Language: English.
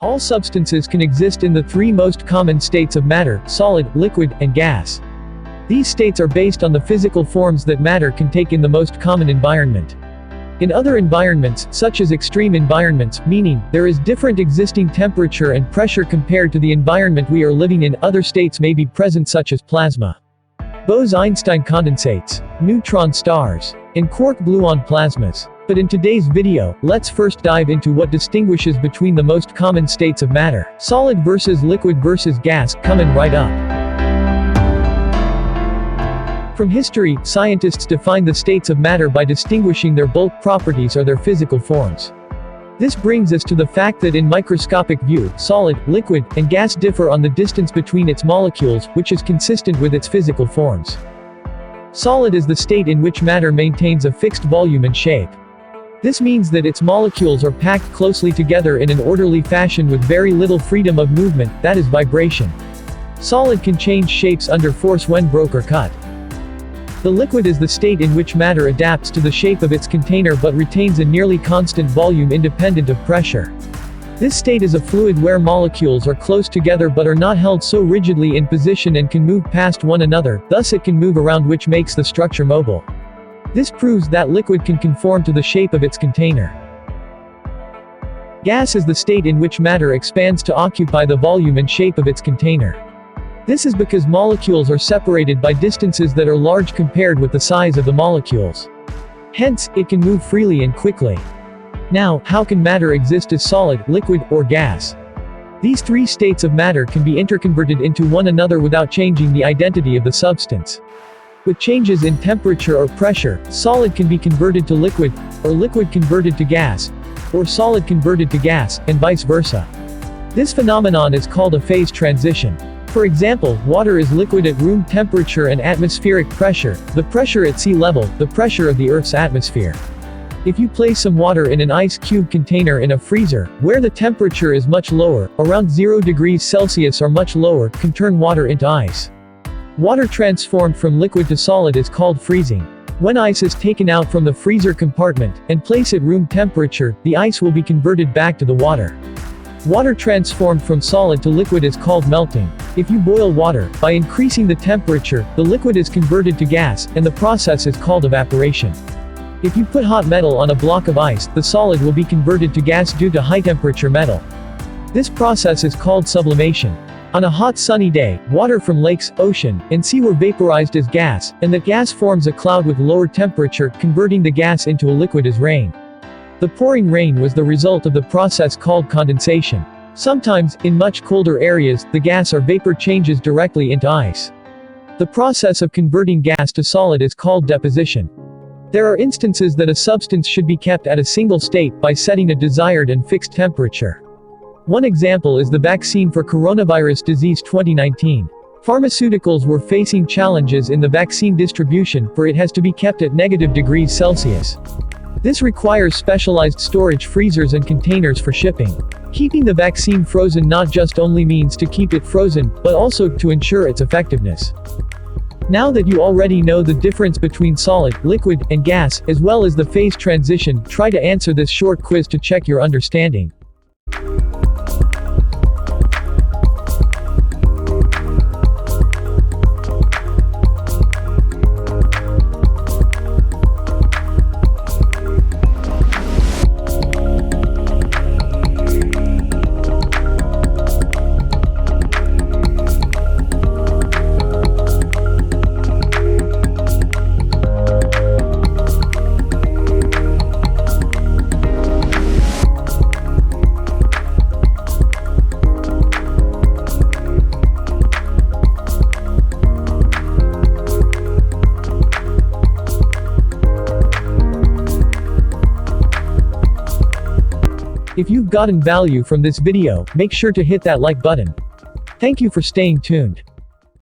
All substances can exist in the three most common states of matter: solid, liquid, and gas. These states are based on the physical forms that matter can take in the most common environment. In other environments, such as extreme environments, meaning there is different existing temperature and pressure compared to the environment we are living in, other states may be present, such as plasma, Bose-Einstein condensates, neutron stars, and quark-gluon plasmas. But in today's video, let's first dive into what distinguishes between the most common states of matter: solid versus liquid versus gas, coming right up. From history, scientists define the states of matter by distinguishing their bulk properties or their physical forms. This brings us to the fact that in microscopic view, solid, liquid, and gas differ on the distance between its molecules, which is consistent with its physical forms. Solid is the state in which matter maintains a fixed volume and shape. This means that its molecules are packed closely together in an orderly fashion with very little freedom of movement, that is vibration. Solid can change shapes under force when broke or cut. The liquid is the state in which matter adapts to the shape of its container but retains a nearly constant volume independent of pressure. This state is a fluid where molecules are close together but are not held so rigidly in position and can move past one another, thus it can move around, which makes the structure mobile. This proves that liquid can conform to the shape of its container. Gas is the state in which matter expands to occupy the volume and shape of its container. This is because molecules are separated by distances that are large compared with the size of the molecules. Hence, it can move freely and quickly. Now, how can matter exist as solid, liquid, or gas? These three states of matter can be interconverted into one another without changing the identity of the substance. With changes in temperature or pressure, solid can be converted to liquid, or liquid converted to gas, or solid converted to gas, and vice versa. This phenomenon is called a phase transition. For example, water is liquid at room temperature and atmospheric pressure, the pressure at sea level, the pressure of the Earth's atmosphere. If you place some water in an ice cube container in a freezer, where the temperature is much lower, around 0 degrees Celsius or much lower, can turn water into ice. Water transformed from liquid to solid is called freezing. When ice is taken out from the freezer compartment, and placed at room temperature, the ice will be converted back to the water. Water transformed from solid to liquid is called melting. If you boil water, by increasing the temperature, the liquid is converted to gas, and the process is called evaporation. If you put hot metal on a block of ice, the solid will be converted to gas due to high-temperature metal. This process is called sublimation. On a hot sunny day, water from lakes, ocean, and sea were vaporized as gas, and that gas forms a cloud with lower temperature, converting the gas into a liquid as rain. The pouring rain was the result of the process called condensation. Sometimes, in much colder areas, the gas or vapor changes directly into ice. The process of converting gas to solid is called deposition. There are instances that a substance should be kept at a single state by setting a desired and fixed temperature. One example is the vaccine for coronavirus disease 2019. Pharmaceuticals were facing challenges in the vaccine distribution, for it has to be kept at -degrees Celsius. This requires specialized storage freezers and containers for shipping. Keeping the vaccine frozen not just only means to keep it frozen, but also to ensure its effectiveness. Now that you already know the difference between solid, liquid, and gas, as well as the phase transition, try to answer this short quiz to check your understanding. If you've gotten value from this video, make sure to hit that like button. Thank you for staying tuned.